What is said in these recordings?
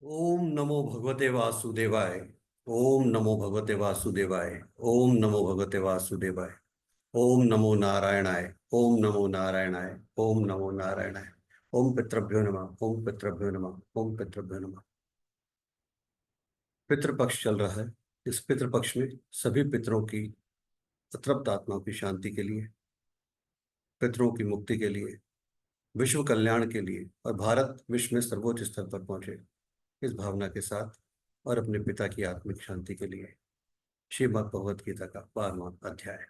ओम नमो भगवते वासुदेवाय। ओम नमो भगवते वासुदेवाय। ओम नमो भगवते वासुदेवाय। ओम नमो नारायणाय। ओम नमो नारायणाय। ओम नमो नारायणाय। ओम पितृभ्यो नमः। ओम पितृभ्यो नमः। ओम पितृभ्यो नमः। पितृपक्ष चल रहा है। इस पितृपक्ष में सभी पितरों की अतृप्त आत्माओं की शांति के लिए, पितरों की मुक्ति के लिए, विश्व कल्याण के लिए और भारत विश्व में सर्वोच्च स्तर पर पहुंचे, इस भावना के साथ और अपने पिता की आत्मिक शांति के लिए श्रीमद् भगवत गीता का 12वां अध्याय।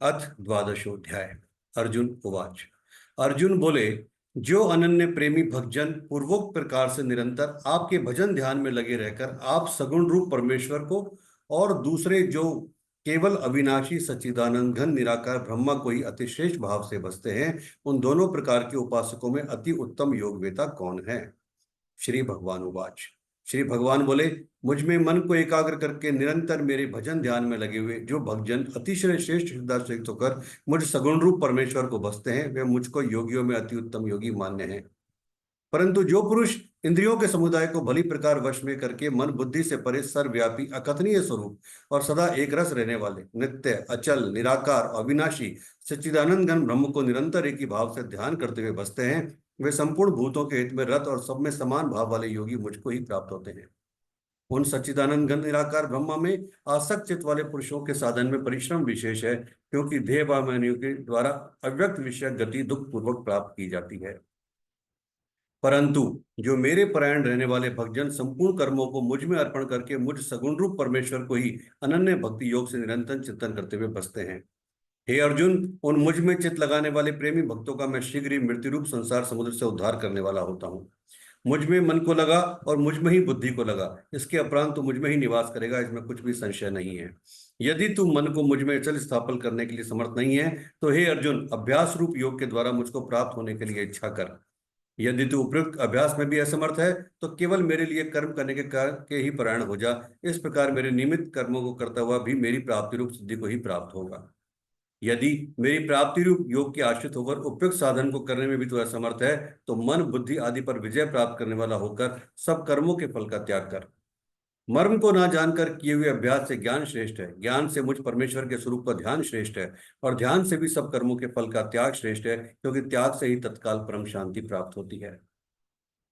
अथ द्वादशोध्याय। अर्जुन उवाच। अर्जुन बोले, जो अनन्य प्रेमी भक्तजन पूर्वोक्त प्रकार से निरंतर आपके भजन ध्यान में लगे रहकर आप सगुण रूप परमेश्वर को और दूसरे जो केवल अविनाशी सच्चिदानंद घन निराकार ब्रह्मा को ही अतिश्रेष्ठ भाव से बसते हैं, उन दोनों प्रकार के उपासकों में अति उत्तम योगवेता कौन है? श्री भगवान उवाच। श्री भगवान बोले, मुझ में मन को एकाग्र करके निरंतर मेरे भजन ध्यान में लगे हुए जो भक्तजन अतिशय श्रेष्ठ श्रद्धा से युक्त होकर मुझ सगुण रूप परमेश्वर को बसते हैं, वे मुझको योगियों में अति उत्तम योगी मान्य हैं। परंतु जो पुरुष इंद्रियों के समुदाय को भली प्रकार वश में करके मन बुद्धि से परे सर्वव्यापी अकथनीय स्वरूप और सदा एक रस रहने वाले नित्य अचल निराकार अविनाशी सच्चिदानंद घन ब्रह्म को निरंतर एक ही भाव से ध्यान करते हुए बसते हैं, वे संपूर्ण भूतों के हित में रत और सब में समान भाव वाले योगी मुझको ही प्राप्त होते हैं। उन सच्चिदानंद घन निराकार ब्रह्मा में आसक्त चित्त वाले पुरुषों के साधन में परिश्रम विशेष है, क्योंकि देह भावनियों के द्वारा अव्यक्त विषय गति दुख पूर्वक प्राप्त की जाती है। परंतु जो मेरे परायण रहने वाले भक्तजन संपूर्ण कर्मों को मुझ में अर्पण करके मुझ सगुण रूप परमेश्वर को ही अनन्य भक्ति योग से निरंतर चिंतन करते हुए बसते हैं, हे अर्जुन, उन मुझ में चित्त लगाने वाले प्रेमी भक्तों का मैं शीघ्र ही मृत्यु रूप संसार समुद्र से उद्धार करने वाला होता हूँ। मुझ में मन को लगा और मुझ में ही बुद्धि को लगा, इसके उपरांत तो मुझ में ही निवास करेगा, इसमें कुछ भी संशय नहीं है। यदि तू मन को मुझ में अचल स्थापन करने के लिए समर्थ नहीं है, तो हे अर्जुन, अभ्यास रूप योग के द्वारा मुझको प्राप्त होने के लिए इच्छा कर। यदि तू उपयुक्त अभ्यास में भी असमर्थ है, तो केवल मेरे लिए कर्म करने के ही परायण हो जा। इस प्रकार मेरे निमित्त कर्मों को करता हुआ भी मेरी प्राप्ति रूप सिद्धि को ही प्राप्त होगा। यदि मेरी प्राप्ति रूप योग के आश्रित होकर उपयुक्त साधन को करने में भी तू असमर्थ है, तो मन बुद्धि आदि पर विजय प्राप्त करने वाला होकर सब कर्मों के फल का त्याग कर। मर्म को ना जानकर किए हुए अभ्यास से ज्ञान श्रेष्ठ है, ज्ञान से मुझ परमेश्वर के स्वरूप का ध्यान श्रेष्ठ है, और ध्यान से भी सब कर्मों के फल का त्याग श्रेष्ठ है, क्योंकि त्याग से ही तत्काल परम शांति प्राप्त होती है।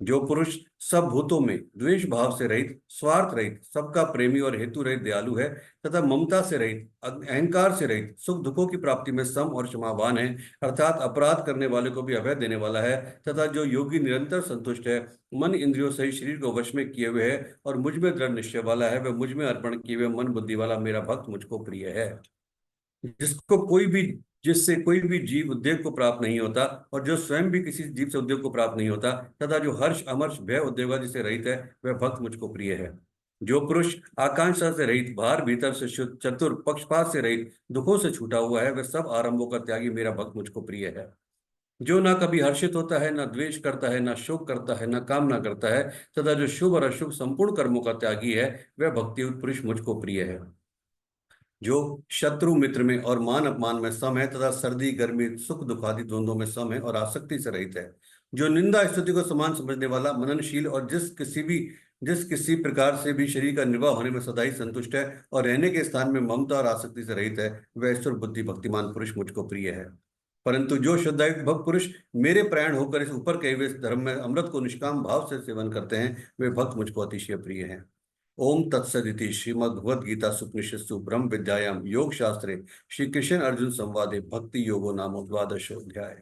जो पुरुष सब भूतों में द्वेष भाव से रहित, स्वार्थ रहित, सबका प्रेमी और हेतु रहित दयालु है, तथा ममता से रहित, अहंकार से रहित, सुख दुखों की प्राप्ति में सम और क्षमावान है, अर्थात अपराध करने वाले को भी अभय देने वाला है, तथा जो योगी निरंतर संतुष्ट है, मन इंद्रियों सहित शरीर को वश में किए हुए है और मुझ में दृढ़ निश्चय वाला है, वह मुझ में अर्पण किए हुए मन बुद्धि वाला मेरा भक्त मुझको प्रिय है। जिसको कोई भी जिससे कोई भी जीव उद्वेग को प्राप्त नहीं होता, और जो स्वयं भी किसी जीव से उद्वेग को प्राप्त नहीं होता, तथा जो हर्ष अमर्ष भय उद्वेग आदि से रहित है, वह भक्त मुझको प्रिय है। जो पुरुष आकांक्षा से रहित, बाहर भीतर से शुद्ध, चतुर, पक्षपात से रहित, दुखों से छूटा हुआ है, वह सब आरंभों का त्यागी मेरा भक्त मुझको प्रिय है। जो ना कभी हर्षित होता है, ना द्वेष करता है, ना शोक करता है, ना कामना करता है, तथा जो शुभ और अशुभ संपूर्ण कर्मों का त्यागी है, वह भक्ति पुरुष मुझको प्रिय है। जो शत्रु मित्र में और मान अपमान में सम है, तथा सर्दी गर्मी सुख दुख आदि द्वंद्वों में सम है और आसक्ति से रहित है। जो निंदा स्तुति को समान समझने वाला, मननशील और जिस किसी प्रकार से भी शरीर का निर्वाह होने में सदा ही संतुष्ट है और रहने के स्थान में ममता और आसक्ति से रहित है, वह ईश्वर बुद्धि भक्तिमान पुरुष मुझको प्रिय है। परंतु जो श्रद्धायुक्त भक्त पुरुष मेरे प्राण होकर इस ऊपर कहे हुए धर्म में अमृत को निष्काम भाव से सेवन करते हैं, वे भक्त मुझको अतिशय प्रिय हैं। ओम तत्सदिति श्रीमद्भगवद गीता सुपनिषत्सु ब्रह्म विद्यायां योग शास्त्रे श्री कृष्ण अर्जुन संवादे भक्ति योगो नाम द्वादशोऽध्याय।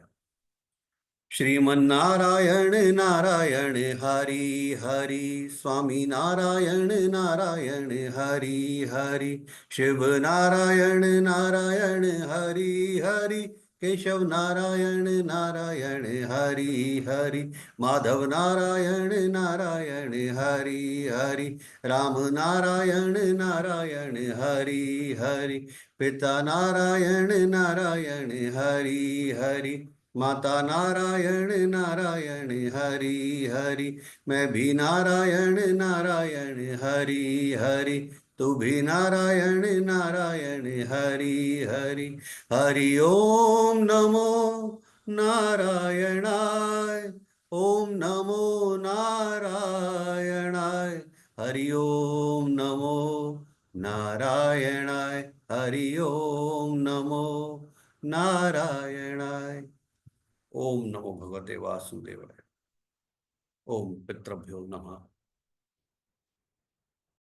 श्रीमन्नारायण नारायण हरि हरि, स्वामी नारायण नारायण हरि हरि, शिव नारायण नारायण हरि हरि, केशव नारायण नारायण हरि हरि, माधव नारायण नारायण हरि हरि, राम नारायण नारायण हरि हरि, पिता नारायण नारायण हरि हरि, माता नारायण नारायण हरि हरि, मैं भी नारायण नारायण हरि हरि, तू भी नारायण नारायण हरि हरि। हरि ओम नमो नारायणाय। ओम नमो नारायणाय। हरि ओम नमो नारायणाय। हरि ओम नमो नारायणाय। ओम नमो भगवते वासुदेवाय। ओम पितृभ्यो नमः।